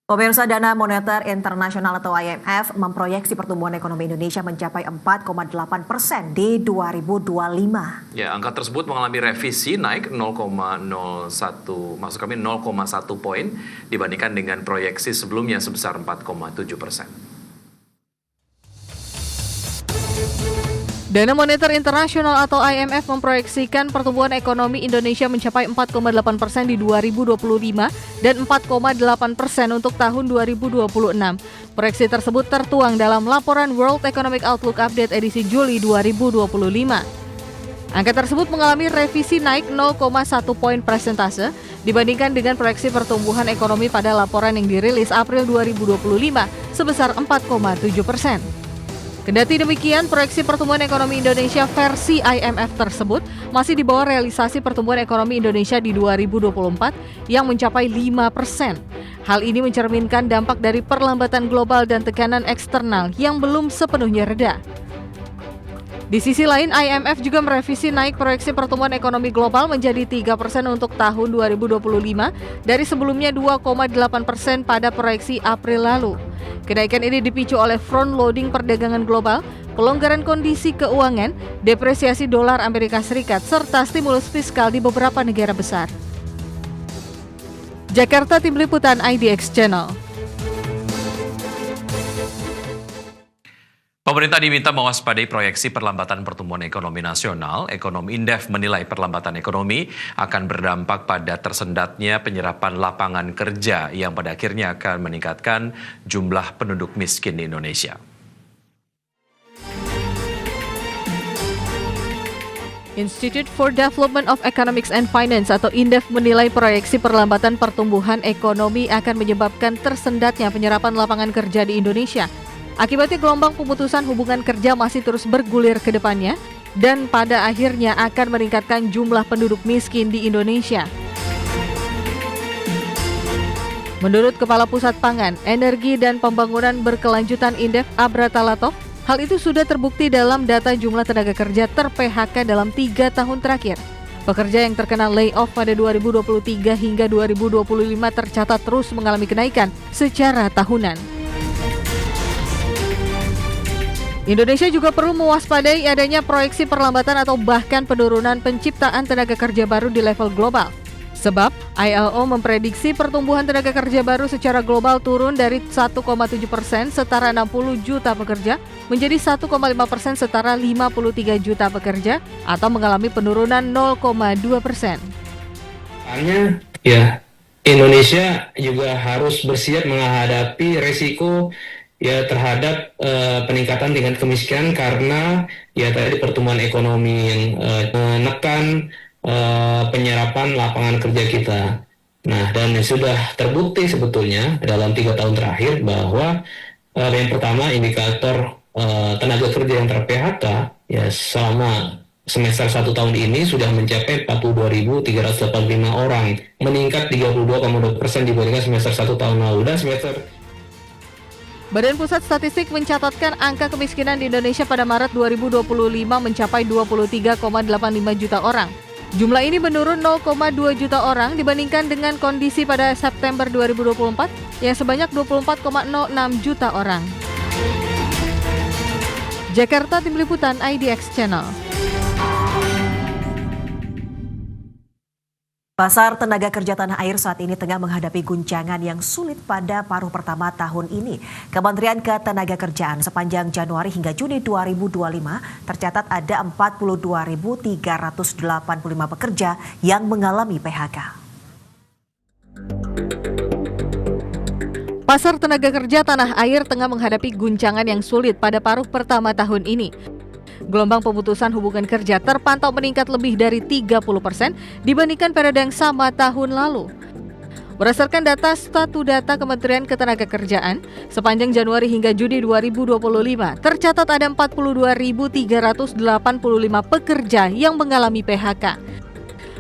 Pemirsa, Dana Moneter Internasional atau IMF memproyeksi pertumbuhan ekonomi Indonesia mencapai 4,8% di 2025. Ya, angka tersebut mengalami revisi naik 0,1 poin dibandingkan dengan proyeksi sebelumnya sebesar 4,7%. Dana Moneter Internasional atau IMF memproyeksikan pertumbuhan ekonomi Indonesia mencapai 4,8% di 2025 dan 4,8% untuk tahun 2026. Proyeksi tersebut tertuang dalam laporan World Economic Outlook Update edisi Juli 2025. Angka tersebut mengalami revisi naik 0,1 poin persentase dibandingkan dengan proyeksi pertumbuhan ekonomi pada laporan yang dirilis April 2025 sebesar 4,7%. Kendati demikian, proyeksi pertumbuhan ekonomi Indonesia versi IMF tersebut masih di bawah realisasi pertumbuhan ekonomi Indonesia di 2024 yang mencapai 5%. Hal ini mencerminkan dampak dari perlambatan global dan tekanan eksternal yang belum sepenuhnya reda. Di sisi lain, IMF juga merevisi naik proyeksi pertumbuhan ekonomi global menjadi 3% untuk tahun 2025 dari sebelumnya 2,8% pada proyeksi April lalu. Kenaikan ini dipicu oleh front loading perdagangan global, pelonggaran kondisi keuangan, depresiasi dolar Amerika Serikat, serta stimulus fiskal di beberapa negara besar. Jakarta, Tim Liputan IDX Channel. Pemerintah diminta mewaspadai proyeksi perlambatan pertumbuhan ekonomi nasional. Ekonom Indef menilai perlambatan ekonomi akan berdampak pada tersendatnya penyerapan lapangan kerja yang pada akhirnya akan meningkatkan jumlah penduduk miskin di Indonesia. Institute for Development of Economics and Finance atau INDEF menilai proyeksi perlambatan pertumbuhan ekonomi akan menyebabkan tersendatnya penyerapan lapangan kerja di Indonesia. Akibatnya gelombang pemutusan hubungan kerja masih terus bergulir ke depannya dan pada akhirnya akan meningkatkan jumlah penduduk miskin di Indonesia. Menurut Kepala Pusat Pangan, Energi dan Pembangunan Berkelanjutan Indef Abra Talatov, hal itu sudah terbukti dalam data jumlah tenaga kerja ter-PHK dalam 3 tahun terakhir. Pekerja yang terkena layoff pada 2023 hingga 2025 tercatat terus mengalami kenaikan secara tahunan. Indonesia juga perlu mewaspadai adanya proyeksi perlambatan atau bahkan penurunan penciptaan tenaga kerja baru di level global. Sebab ILO memprediksi pertumbuhan tenaga kerja baru secara global turun dari 1,7% setara 60 juta pekerja menjadi 1,5% setara 53 juta pekerja atau mengalami penurunan 0,2%. Artinya ya Indonesia juga harus bersiap menghadapi resiko terhadap peningkatan tingkat kemiskinan karena tadi pertumbuhan ekonomi yang menekan penyerapan lapangan kerja kita. Nah, dan sudah terbukti sebetulnya dalam 3 tahun terakhir bahwa yang pertama indikator tenaga kerja yang ter-PHK selama semester 1 tahun ini sudah mencapai 42.385 orang, meningkat 32,2% dibandingkan semester 1 tahun lalu dan semester. Badan Pusat Statistik mencatatkan angka kemiskinan di Indonesia pada Maret 2025 mencapai 23,85 juta orang. Jumlah ini menurun 0,2 juta orang dibandingkan dengan kondisi pada September 2024 yang sebanyak 24,06 juta orang. Jakarta, Tim Liputan IDX Channel. Pasar tenaga kerja tanah air saat ini tengah menghadapi guncangan yang sulit pada paruh pertama tahun ini. Kementerian Ketenagakerjaan sepanjang Januari hingga Juni 2025 tercatat ada 42.385 pekerja yang mengalami PHK. Pasar tenaga kerja tanah air tengah menghadapi guncangan yang sulit pada paruh pertama tahun ini. Gelombang pemutusan hubungan kerja terpantau meningkat lebih dari 30% dibandingkan periode yang sama tahun lalu. Berdasarkan data Statu Data Kementerian Ketenagakerjaan, sepanjang Januari hingga Juni 2025, tercatat ada 42.385 pekerja yang mengalami PHK.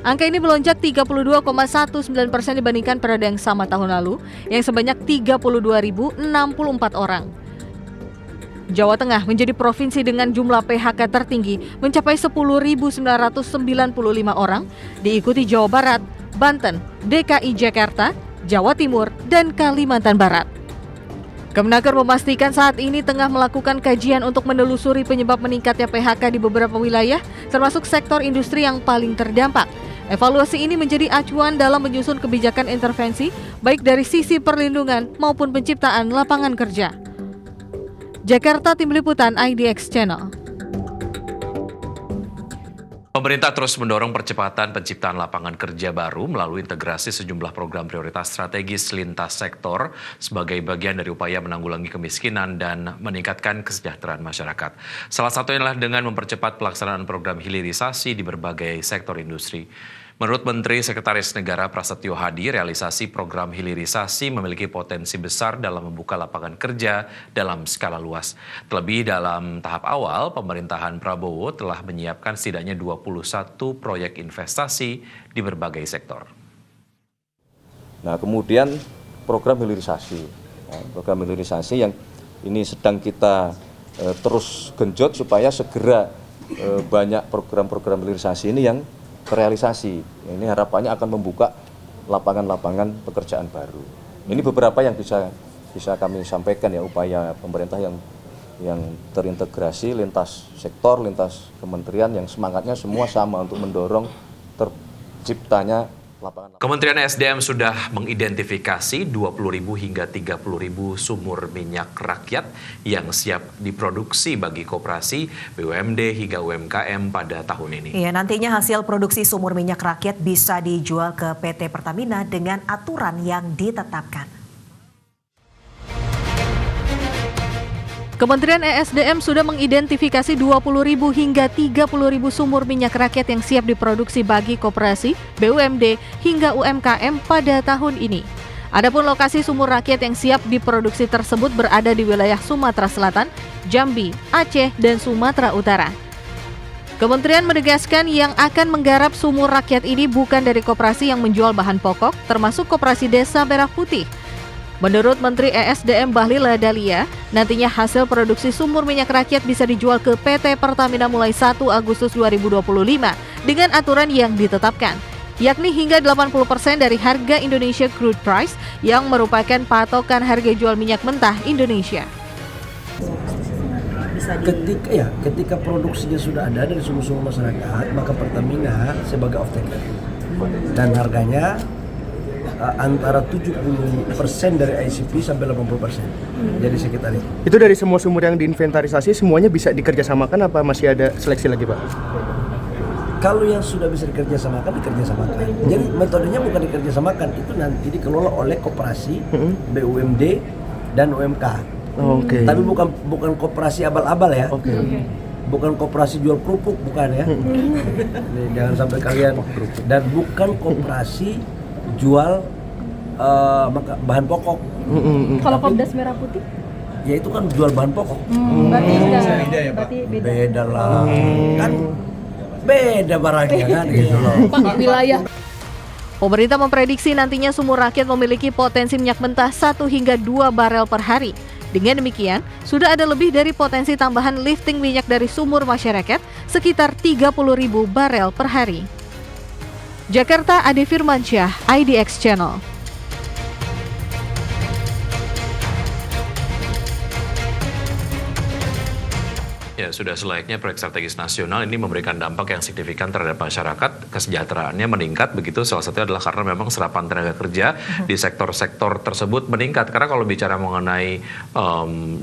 Angka ini melonjak 32,19% dibandingkan periode yang sama tahun lalu, yang sebanyak 32.064 orang. Jawa Tengah menjadi provinsi dengan jumlah PHK tertinggi mencapai 10.995 orang, diikuti Jawa Barat, Banten, DKI Jakarta, Jawa Timur, dan Kalimantan Barat. Kemenaker memastikan saat ini tengah melakukan kajian untuk menelusuri penyebab meningkatnya PHK di beberapa wilayah, termasuk sektor industri yang paling terdampak. Evaluasi ini menjadi acuan dalam menyusun kebijakan intervensi, baik dari sisi perlindungan maupun penciptaan lapangan kerja. Jakarta, Tim Liputan IDX Channel. Pemerintah terus mendorong percepatan penciptaan lapangan kerja baru melalui integrasi sejumlah program prioritas strategis lintas sektor sebagai bagian dari upaya menanggulangi kemiskinan dan meningkatkan kesejahteraan masyarakat. Salah satunya adalah dengan mempercepat pelaksanaan program hilirisasi di berbagai sektor industri. Menurut Menteri Sekretaris Negara Prasetyo Hadi, realisasi program hilirisasi memiliki potensi besar dalam membuka lapangan kerja dalam skala luas. Terlebih dalam tahap awal, pemerintahan Prabowo telah menyiapkan setidaknya 21 proyek investasi di berbagai sektor. Nah, kemudian program hilirisasi yang ini sedang kita terus genjot supaya segera banyak program-program hilirisasi ini yang terrealisasi. Ini harapannya akan membuka lapangan-lapangan pekerjaan baru. Ini beberapa yang bisa kami sampaikan ya, upaya pemerintah yang terintegrasi lintas sektor, lintas kementerian, yang semangatnya semua sama untuk mendorong terciptanya lapangan. Kementerian SDM sudah mengidentifikasi 20.000 hingga 30.000 sumur minyak rakyat yang siap diproduksi bagi koperasi, BUMD hingga UMKM pada tahun ini. Iya, nantinya hasil produksi sumur minyak rakyat bisa dijual ke PT Pertamina dengan aturan yang ditetapkan. Kementerian ESDM sudah mengidentifikasi 20.000 hingga 30.000 sumur minyak rakyat yang siap diproduksi bagi koperasi, BUMD, hingga UMKM pada tahun ini. Adapun lokasi sumur rakyat yang siap diproduksi tersebut berada di wilayah Sumatera Selatan, Jambi, Aceh, dan Sumatera Utara. Kementerian menegaskan yang akan menggarap sumur rakyat ini bukan dari koperasi yang menjual bahan pokok, termasuk koperasi Desa Merah Putih. Menurut Menteri ESDM Bahlil Lahadalia, nantinya hasil produksi sumur minyak rakyat bisa dijual ke PT Pertamina mulai 1 Agustus 2025 dengan aturan yang ditetapkan, yakni hingga 80% dari harga Indonesia Crude Price yang merupakan patokan harga jual minyak mentah Indonesia. Ketika produksinya sudah ada dari sumur-sumur masyarakat, maka Pertamina sebagai off-taker dan harganya antara 70% dari ICP sampai 80%. Jadi sekitar itu. Itu dari semua sumur yang diinventarisasi semuanya bisa dikerjasamakan apa masih ada seleksi lagi, Pak? Kalau yang sudah bisa dikerjasamakan. Jadi metodenya bukan dikerjasamakan, itu nanti dikelola oleh koperasi, BUMD dan UMK. Oke. Tapi bukan koperasi abal-abal ya. Oke. Bukan koperasi jual kerupuk, bukan ya. Jangan sampai kalian. Dan bukan koperasi jual bahan pokok. Kalau Kopdas Merah Putih? Ya itu kan jual bahan pokok. Berarti beda ya, Pak? Beda lah. Kan beda barangnya kan gitu loh. Pak, wilayah. Pemerintah memprediksi nantinya sumur rakyat memiliki potensi minyak mentah 1 hingga 2 barel per hari. Dengan demikian, sudah ada lebih dari potensi tambahan lifting minyak dari sumur masyarakat sekitar 30.000 barel per hari. Jakarta, Ade Firmansyah, IDX Channel. Ya, sudah selayaknya proyek strategis nasional ini memberikan dampak yang signifikan terhadap masyarakat, kesejahteraannya meningkat begitu. Salah satunya adalah karena memang serapan tenaga kerja di sektor-sektor tersebut meningkat. Karena kalau bicara mengenai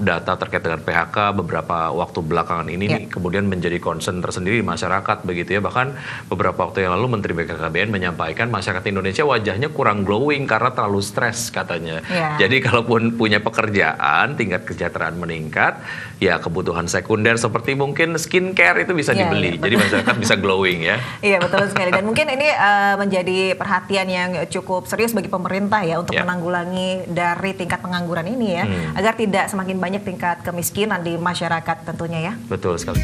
data terkait dengan PHK beberapa waktu belakangan ini kemudian menjadi concern tersendiri di masyarakat begitu ya. Bahkan beberapa waktu yang lalu Menteri BKKBN menyampaikan masyarakat Indonesia wajahnya kurang glowing karena terlalu stres katanya. Jadi kalaupun punya pekerjaan, tingkat kesejahteraan meningkat, ya kebutuhan sekunder seperti mungkin skincare itu bisa dibeli. Jadi masyarakat bisa glowing ya. Iya, betul sekali. Dan mungkin ini menjadi perhatian yang cukup serius bagi pemerintah ya untuk menanggulangi dari tingkat pengangguran ini ya, agar tidak semakin banyak tingkat kemiskinan di masyarakat tentunya ya. Betul sekali.